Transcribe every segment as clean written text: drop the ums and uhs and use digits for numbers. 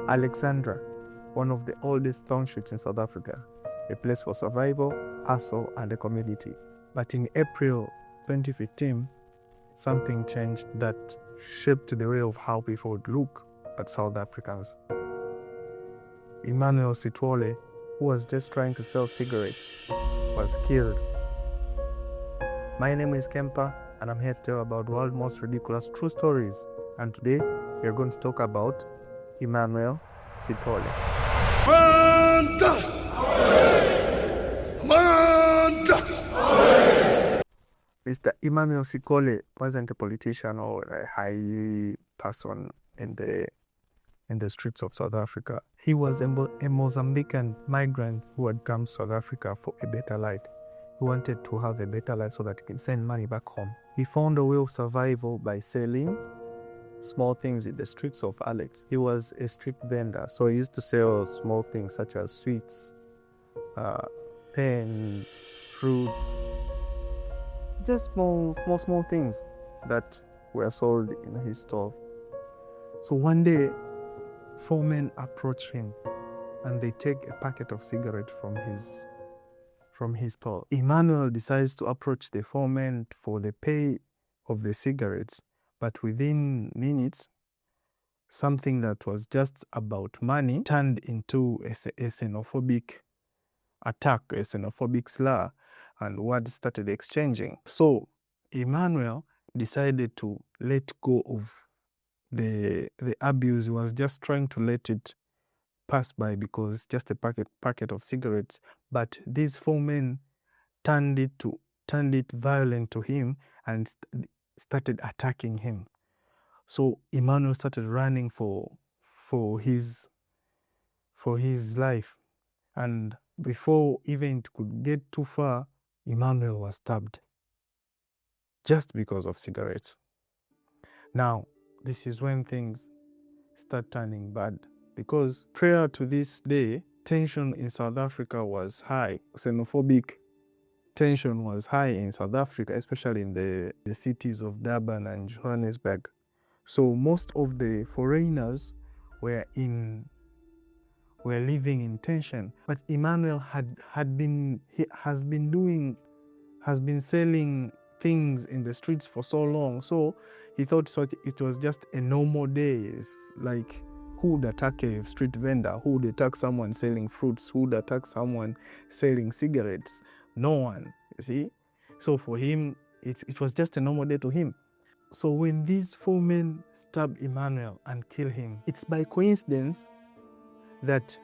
Alexandra, one of the oldest townships in South Africa, a place for survival, hustle, and a community. But in April 2015, something changed that shaped the way of how people would look at South Africans. Emmanuel Sithole, who was just trying to sell cigarettes, was killed. My name is Kempa, and I'm here to tell about the world's most ridiculous true stories. And today, we're going to talk about Emmanuel Sithole. Mr. Emmanuel Sithole wasn't a politician or a high person in the streets of South Africa. He was a Mozambican migrant who had come to South Africa for a better life. He wanted to have a better life so that he can send money back home. He found a way of survival by selling small things in the streets of Alex. He was a street vendor, so he used to sell small things such as sweets, pens, fruits, just small things that were sold in his stall. So one day, 4 men approach him and they take a packet of cigarettes from his stall. Emmanuel decides to approach the 4 men for the pay of the cigarettes, but within minutes, something that was just about money turned into a xenophobic attack, a xenophobic slur, and words started exchanging. So Emmanuel decided to let go of the abuse. He was just trying to let it pass by because it's just a packet of cigarettes. But these 4 men turned it violent to him and started attacking him. So Emmanuel started running for his life, and before even it could get too far, Emmanuel was stabbed just because of cigarettes. Now, this is when things start turning bad, because prior to this day, tension in South Africa was high. Xenophobic tension was high in South Africa, especially in the cities of Durban and Johannesburg. So most of the foreigners were living in tension. But Emmanuel has been selling things in the streets for so long. So he thought it was just a normal day. It's like, who would attack a street vendor? Who would attack someone selling fruits? Who would attack someone selling cigarettes? No one, you see? So for him, it was just a normal day to him. So when these 4 men stab Emmanuel and kill him, it's by coincidence that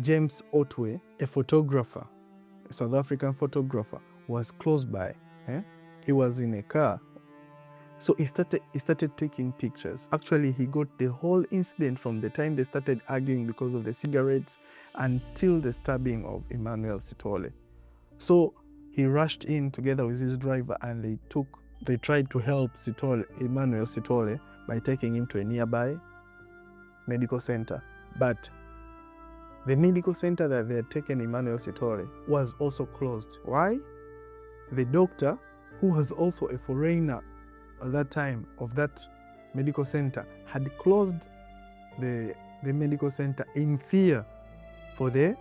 James Otway, a photographer, a South African photographer, was close by. He was in a car. So he started taking pictures. Actually, he got the whole incident from the time they started arguing because of the cigarettes until the stabbing of Emmanuel Sithole. So he rushed in together with his driver, and they tried to help Emmanuel Sithole by taking him to a nearby medical center. But the medical center that they had taken Emmanuel Sithole was also closed. Why? The doctor, who was also a foreigner at that time of that medical center, had closed the medical center in fear for the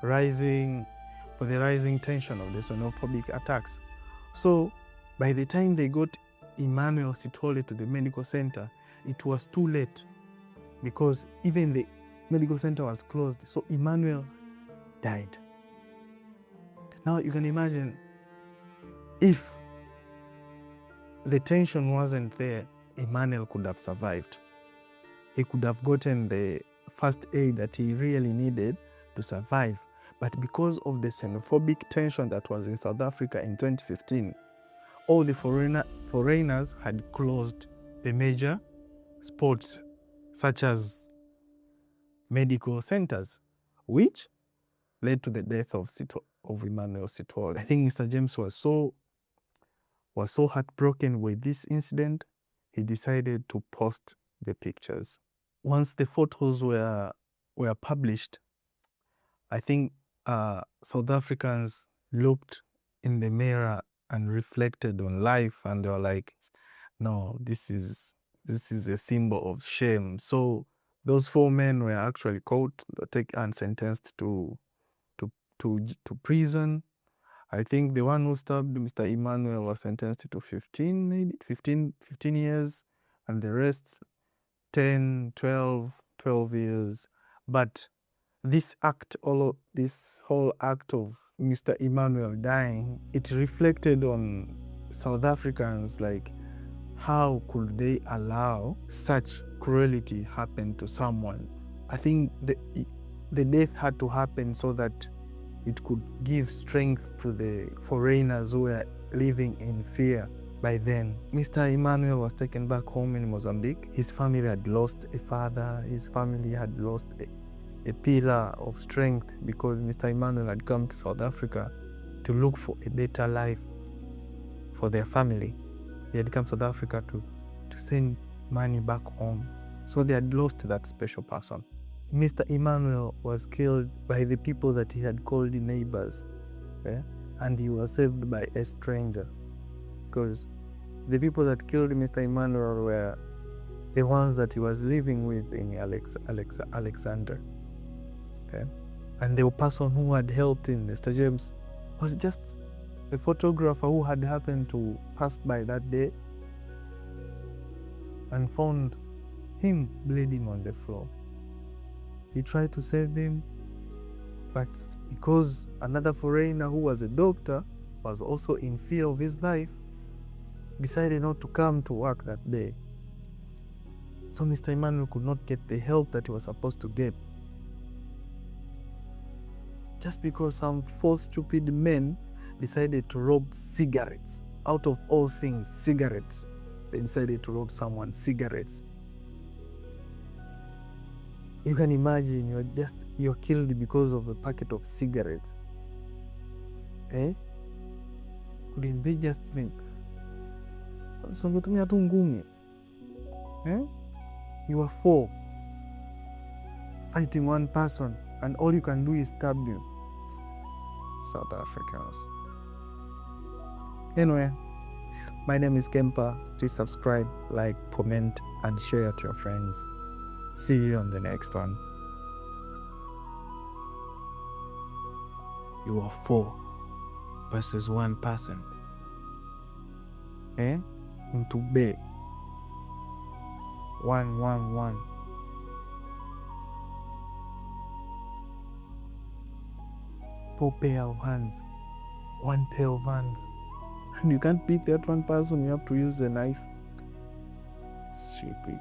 rising tension of the xenophobic attacks. So by the time they got Emmanuel Sithole to the medical center, it was too late, because even the medical center was closed. So Emmanuel died. Now you can imagine, if the tension wasn't there, Emmanuel could have survived. He could have gotten the first aid that he really needed to survive. But because of the xenophobic tension that was in South Africa in 2015, all the foreigners had closed the major sports, such as medical centers, which led to the death of Emmanuel Sithole. I think Mr. James was so heartbroken with this incident, he decided to post the pictures. Once the photos were published, I think South Africans looked in the mirror and reflected on life, and they were like, no, this is a symbol of shame. So Those 4 men were actually caught, and sentenced to prison. I think the one who stabbed Mr. Emmanuel was sentenced to 15 years, and the rest 10, 12 years. But this whole act of Mr. Emmanuel dying, it reflected on South Africans, like, how could they allow such cruelty happen to someone? I think the death had to happen so that it could give strength to the foreigners who were living in fear by then. Mr. Emmanuel was taken back home in Mozambique. His family had lost a father. His family had lost a pillar of strength, because Mr. Emmanuel had come to South Africa to look for a better life for their family. He had come to South Africa to send money back home. So they had lost that special person. Mr. Emmanuel was killed by the people that he had called neighbors, and he was saved by a stranger, because the people that killed Mr. Emmanuel were the ones that he was living with in Alexandra. And the person who had helped him, Mr. James, was just a photographer who had happened to pass by that day and found him bleeding on the floor. He tried to save him, but because another foreigner who was a doctor was also in fear of his life, decided not to come to work that day. So Mr. Emmanuel could not get the help that he was supposed to get. Just because some 4 stupid men decided to rob cigarettes. Out of all things, cigarettes. They decided to rob someone cigarettes. You can imagine, you're killed because of a packet of cigarettes. Couldn't they just think, so you are 4 fighting one person, and all you can do is stab him. South Africans. Anyway, my name is Kempa. Please subscribe, like, comment, and share to your friends. See you on the next one. You are 4 versus 1 person. Into B. 1, 1, 1. 4 pair of hands. 1 pair of hands. And you can't beat that one person, you have to use a knife. Stupid.